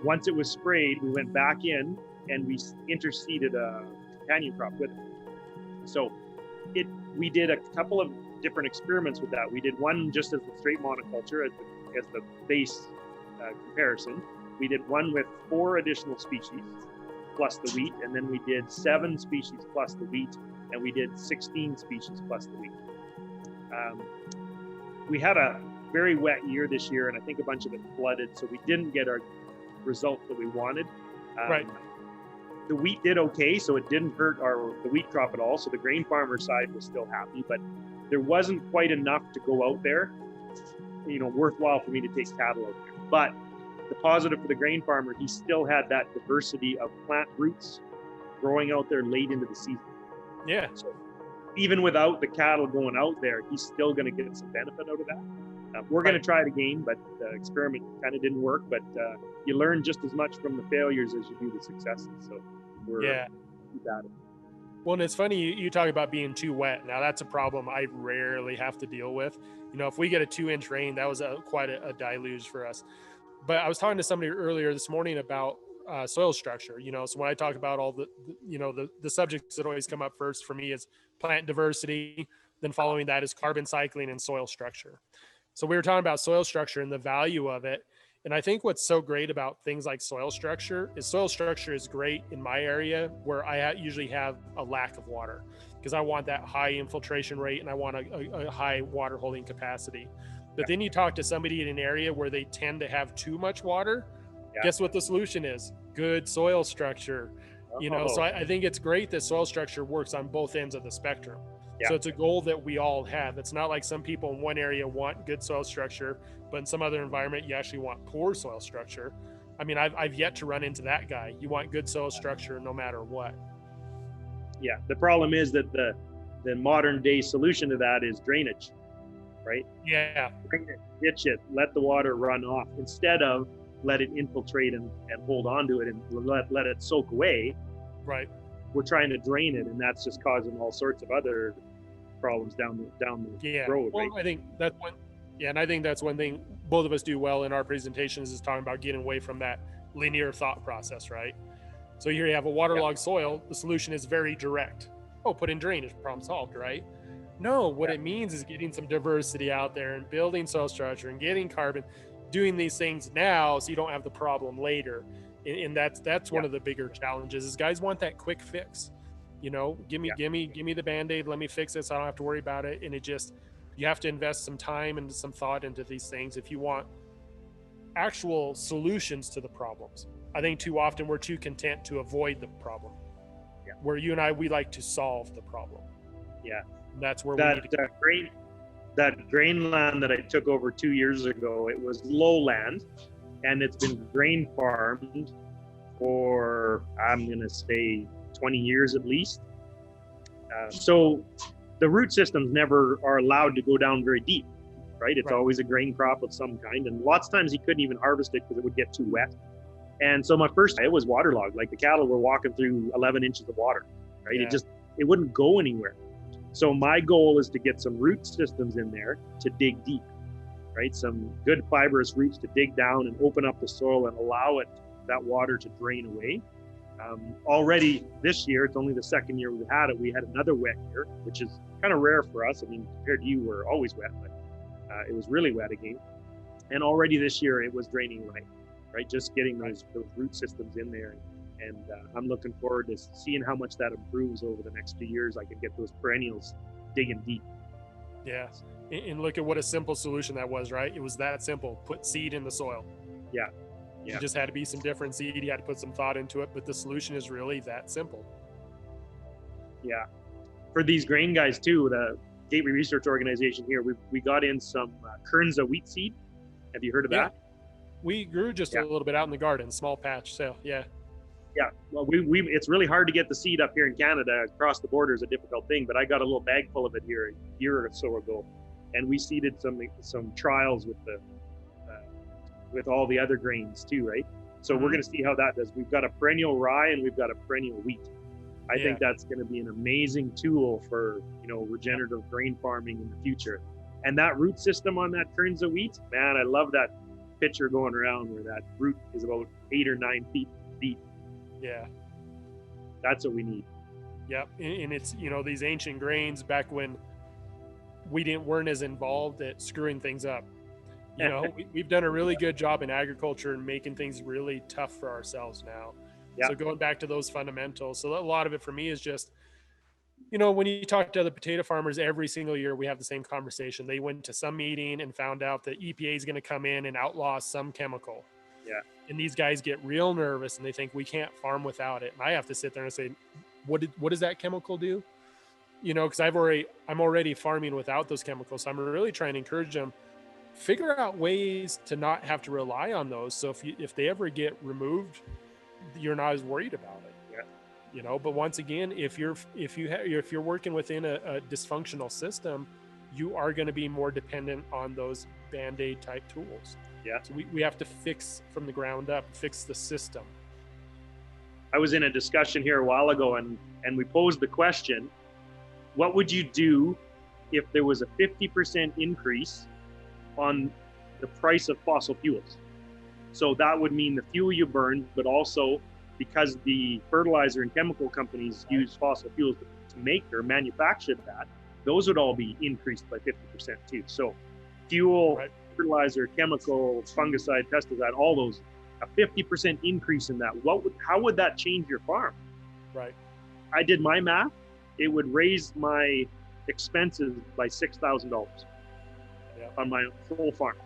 Once it was sprayed, we went back in and we interseeded a companion crop with it. So we did a couple of different experiments with that. We did one just as the straight monoculture as the base comparison. We did one with 4 additional species plus the wheat, and then we did 7 species plus the wheat, and we did 16 species plus the wheat. We had a very wet year this year, and I think a bunch of it flooded, so we didn't get our results that we wanted. Right. The wheat did okay, so it didn't hurt the wheat crop at all. So the grain farmer side was still happy, but there wasn't quite enough to go out there, you know, worthwhile for me to take cattle out there. But the positive for the grain farmer, he still had that diversity of plant roots growing out there late into the season. Yeah. So even without the cattle going out there, he's still going to get some benefit out of that. We're going to try it again, but the experiment kind of didn't work. But you learn just as much from the failures as you do the successes. So we're at it. Well, and it's funny you talk about being too wet. Now that's a problem I rarely have to deal with. You know, if we get a 2-inch rain, that was quite a deluge for us. But I was talking to somebody earlier this morning about soil structure. You know, so when I talk about all the subjects that always come up first for me is plant diversity. Then following that is carbon cycling and soil structure. So we were talking about soil structure and the value of it. And I think what's so great about things like soil structure is great in my area where I usually have a lack of water, because I want that high infiltration rate and I want a high water holding capacity. But then you talk to somebody in an area where they tend to have too much water. Guess what the solution is? Good soil structure. You know, so I think it's great that soil structure works on both ends of the spectrum. So it's a goal that we all have. It's not like some people in one area want good soil structure, but in some other environment, you actually want poor soil structure. I mean, I've yet to run into that guy. You want good soil structure no matter what. Yeah. The problem is that the modern day solution to that is drainage, right? Yeah. Drain it, ditch it, let the water run off instead of let it infiltrate and hold on to it and let it soak away. Right. We're trying to drain it, and that's just causing all sorts of other problems down the road. Well, right? I think that's one. Yeah, and I think that's one thing both of us do well in our presentations is talking about getting away from that linear thought process, right? So here you have a waterlogged soil. The solution is very direct. Oh, put in drainage, problem solved, right? No, what it means is getting some diversity out there and building soil structure and getting carbon, doing these things now so you don't have the problem later. And that's one of the bigger challenges is guys want that quick fix. You know, give me the Band-Aid, let me fix this, I don't have to worry about it. And you have to invest some time and some thought into these things if you want actual solutions to the problems. I think too often we're too content to avoid the problem. Where you and I, we like to solve the problem. Yeah. And that's where that we need to grain that grain land that I took over 2 years ago, it was lowland, and it's been grain farmed for, I'm going to say, 20 years at least. So the root systems never are allowed to go down very deep, right? It's always a grain crop of some kind. And lots of times he couldn't even harvest it because it would get too wet. And so my first, it was waterlogged. Like the cattle were walking through 11 inches of water, right? Yeah. It wouldn't go anywhere. So my goal is to get some root systems in there to dig deep, right? Some good fibrous roots to dig down and open up the soil and allow that water to drain away. Already this year, it's only the second year we've had it. We had another wet year, which is kind of rare for us. I mean, compared to you, we're always wet, but it was really wet again. And already this year, it was draining away, right? Just getting those root systems in there. And I'm looking forward to seeing how much that improves over the next few years. I can get those perennials digging deep. Yeah. And look at what a simple solution that was, right? It was that simple. Put seed in the soil. Yeah. You just had to be some different seed. You had to put some thought into it, but the solution is really that simple. Yeah. For these grain guys too, the Gateway Research Organization here, we got in some Kernza wheat seed. Have you heard of that? We grew just a little bit out in the garden, small patch. So yeah. Well, it's really hard to get the seed up here in Canada. Across the border is a difficult thing, but I got a little bag full of it here a year or so ago, and we seeded some trials with all the other grains too, right? So we're going to see how that does. We've got a perennial rye and we've got a perennial wheat. I think that's going to be an amazing tool for, regenerative grain farming in the future. And that root system on that Kernza wheat, man, I love that picture going around where that root is about 8 or 9 feet deep. Yeah. That's what we need. Yep. And it's, these ancient grains back when we weren't as involved at screwing things up. We've done a really good job in agriculture and making things really tough for ourselves now. Yeah. So going back to those fundamentals. So a lot of it for me is just, when you talk to other potato farmers, every single year we have the same conversation. They went to some meeting and found out that EPA is going to come in and outlaw some chemical. Yeah. And these guys get real nervous and they think we can't farm without it. And I have to sit there and say, what does that chemical do? Because I'm already farming without those chemicals. So I'm really trying to encourage them, figure out ways to not have to rely on those. So if they ever get removed, you're not as worried about it. Yeah. But once again, if you're working within a dysfunctional system, you are going to be more dependent on those Band-Aid type tools. Yeah. So we have to fix from the ground up, fix the system. I was in a discussion here a while ago and we posed the question, what would you do if there was a 50% increase on the price of fossil fuels? So that would mean the fuel you burn, but also because the fertilizer and chemical companies use fossil fuels to make or manufacture that, those would all be increased by 50% too. So fuel, fertilizer, chemical, fungicide, pesticide, all those, a 50% increase in that. How would that change your farm? Right. I did my math. It would raise my expenses by $6,000 on my whole farm.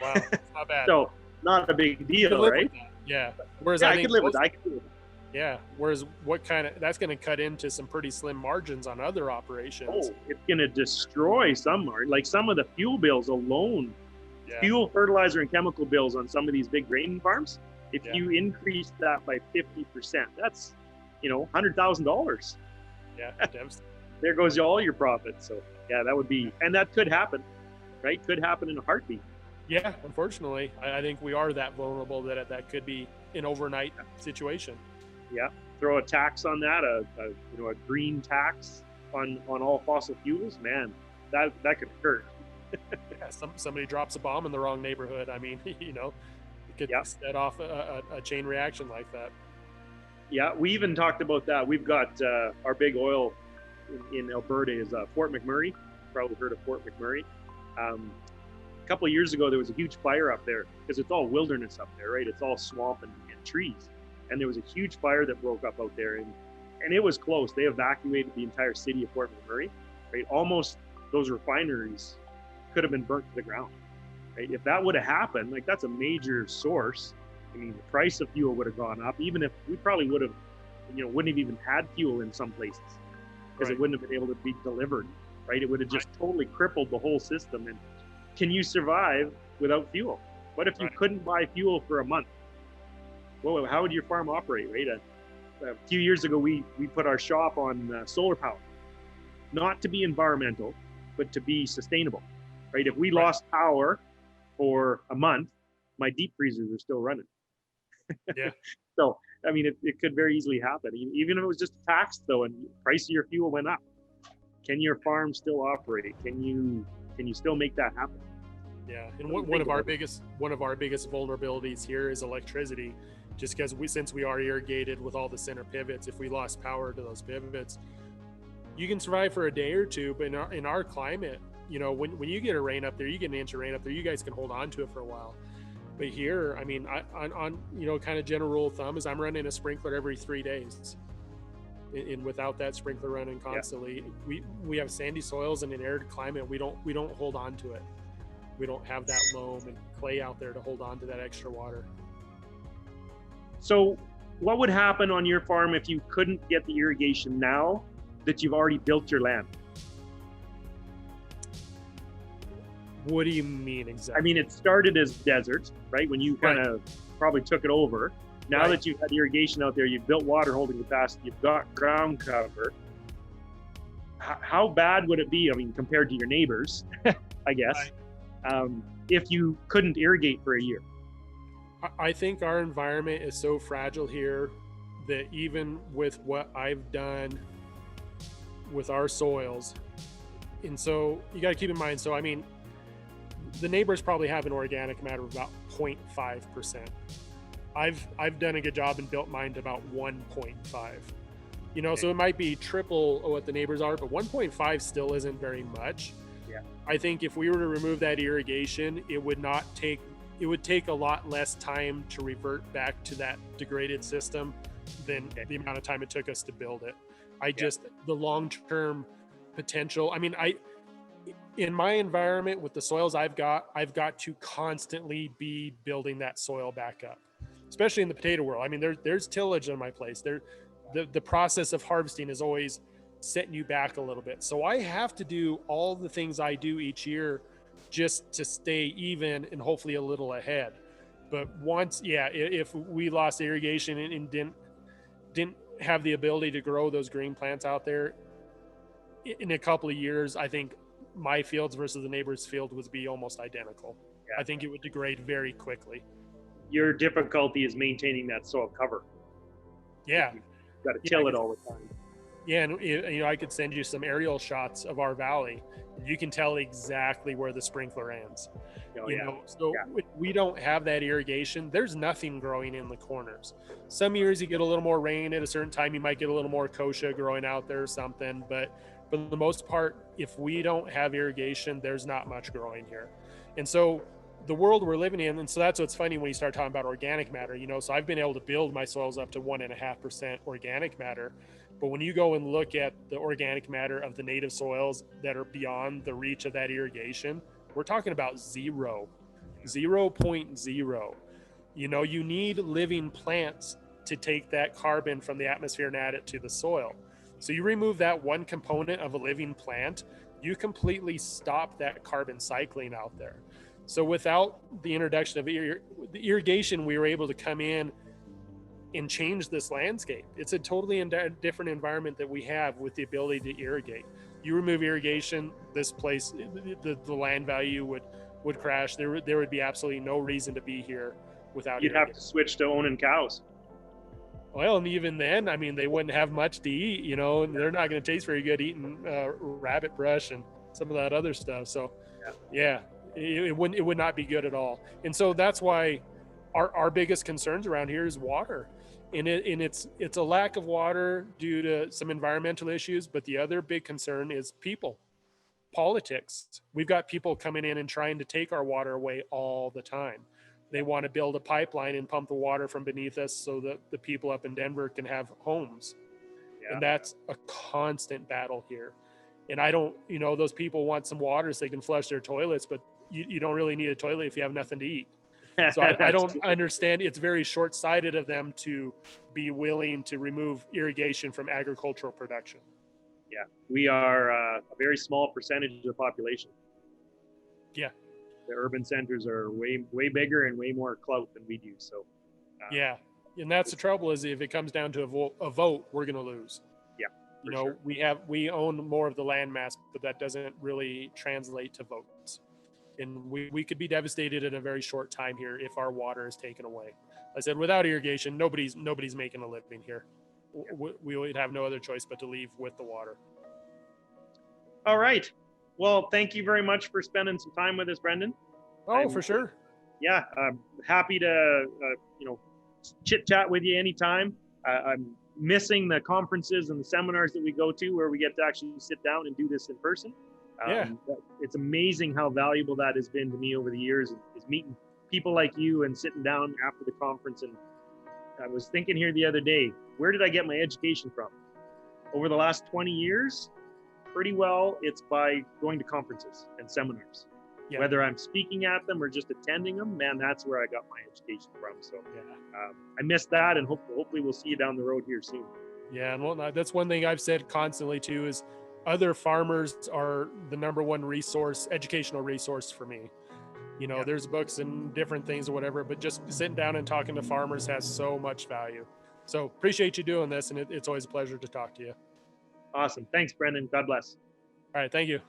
Wow, that's not bad. So not a big deal, right? Yeah. Whereas I could live with that. Yeah. Whereas that's going to cut into some pretty slim margins on other operations. Oh, it's going to destroy some like some of the fuel bills alone. Yeah. Fuel, fertilizer, and chemical bills on some of these big grain farms. If you increase that by 50%, that's $100,000. Yeah, there goes all your profits. So yeah, that would be, and that could happen, right? Could happen in a heartbeat. Yeah, unfortunately, I think we are that vulnerable that could be an overnight situation. Yeah, throw a tax on that, a green tax on all fossil fuels, man, that could hurt. Yeah, somebody drops a bomb in the wrong neighborhood. I mean, it could set off a chain reaction like that. Yeah, we even talked about that. We've got our big oil in Alberta is Fort McMurray. Probably heard of Fort McMurray. A couple of years ago, there was a huge fire up there because it's all wilderness up there, right? It's all swamp and trees. And there was a huge fire that broke up out there, and it was close. They evacuated the entire city of Fort McMurray, right? Almost those refineries could have been burnt to the ground, right? If that would have happened, like that's a major source. I mean, the price of fuel would have gone up, even if we probably would have, wouldn't have even had fuel in some places because it wouldn't have been able to be delivered. right? It would have just totally crippled the whole system. And can you survive without fuel? What if you couldn't buy fuel for a month? Well, how would your farm operate, right? A few years ago, we put our shop on solar power, not to be environmental, but to be sustainable, right? If we lost power for a month, my deep freezers are still running. Yeah. So, I mean, it could very easily happen. Even if it was just taxed though, and the price of your fuel went up, can your farm still operate? Can you still make that happen? Yeah, and one of our biggest vulnerabilities here is electricity, just because since we are irrigated with all the center pivots, if we lost power to those pivots, you can survive for a day or two, but in our climate, you know, when you get a rain up there, you get an inch of rain up there, you guys can hold on to it for a while. But here, I mean, on you know, kind of general rule of thumb is I'm running a sprinkler every 3 days. And without that sprinkler running constantly, we have sandy soils and an arid climate. We don't hold on to it. We don't have that loam and clay out there to hold on to that extra water. So what would happen on your farm if you couldn't get the irrigation now that you've already built your land? What do you mean exactly? I mean, it started as desert, right? When you kind of probably took it over. Now that you've had irrigation out there, you've built water holding capacity, you've got ground cover. How bad would it be? I mean, compared to your neighbors, I guess, if you couldn't irrigate for a year? I think our environment is so fragile here that even with what I've done with our soils, and so you got to keep in mind, so I mean, the neighbors probably have an organic matter of about 0.5%. I've done a good job and built mine to about 1.5. You know, so it might be triple what the neighbors are, but 1.5 still isn't very much. Yeah. I think if we were to remove that irrigation, it would take a lot less time to revert back to that degraded system than the amount of time it took us to build it. The long-term potential, I mean, in my environment with the soils I've got to constantly be building that soil back up, especially in the potato world. I mean, there's tillage in my place. The process of harvesting is always setting you back a little bit. So I have to do all the things I do each year just to stay even and hopefully a little ahead. But if we lost irrigation and didn't have the ability to grow those green plants out there in a couple of years, I think my fields versus the neighbor's field would be almost identical. I think it would degrade very quickly. Your difficulty is maintaining that soil cover. Yeah. You've got to till it all the time. Yeah, and you know, I could send you some aerial shots of our valley. You can tell exactly where the sprinkler ends. We don't have that irrigation. There's nothing growing in the corners. Some years you get a little more rain at a certain time, you might get a little more kochia growing out there or something, but for the most part, if we don't have irrigation, there's not much growing here. And so the world we're living in, and so that's what's funny when you start talking about organic matter, you know, so I've been able to build my soils up to 1.5% organic matter. But when you go and look at the organic matter of the native soils that are beyond the reach of that irrigation, we're talking about 0.0. You know, you need living plants to take that carbon from the atmosphere and add it to the soil. So you remove that one component of a living plant, you completely stop that carbon cycling out there. So without the introduction of the irrigation, we were able to come in and change this landscape. It's a totally different environment that we have with the ability to irrigate. You remove irrigation, this place, the land value would crash. There would be absolutely no reason to be here without You'd have to switch to owning cows. Well, and even then, I mean, they wouldn't have much to eat, you know, and they're not going to taste very good eating rabbit brush and some of that other stuff. So it would not be good at all. And so that's why our biggest concerns around here is water. And it's a lack of water due to some environmental issues, but the other big concern is people, politics. We've got people coming in and trying to take our water away all the time. They want to build a pipeline and pump the water from beneath us so that the people up in Denver can have homes. And that's a constant battle here. And I don't, you know, those people want some water so they can flush their toilets, but you don't really need a toilet if you have nothing to eat. So I don't understand. It's very short-sighted of them to be willing to remove irrigation from agricultural production. Yeah, we are a very small percentage of the population. Yeah. The urban centers are way bigger and way more clout than we do. So yeah, and that's the trouble, is if it comes down to a vote, we're going to lose. Yeah, you know, sure. we own more of the land mass, but that doesn't really translate to votes. And we could be devastated in a very short time here if our water is taken away. I said, without irrigation, nobody's making a living here. We would have no other choice but to leave with the water. All right. Well, thank you very much for spending some time with us, Brendon. Oh, for sure. Yeah, I'm happy to chit chat with you anytime. I'm missing the conferences and the seminars that we go to where we get to actually sit down and do this in person. Yeah. It's amazing how valuable that has been to me over the years, is meeting people like you and sitting down after the conference. And I was thinking here the other day, where did I get my education from? Over the last 20 years, pretty well, it's by going to conferences and seminars. Yeah. Whether I'm speaking at them or just attending them, man, that's where I got my education from. So I missed that, and hopefully we'll see you down the road here soon. Yeah, and well, that's one thing I've said constantly too, is other farmers are the number one educational resource for me. You know, there's books and different things or whatever, but just sitting down and talking to farmers has so much value. So appreciate you doing this, and it's always a pleasure to talk to you. Awesome. Thanks, Brendon. God bless. All right. Thank you.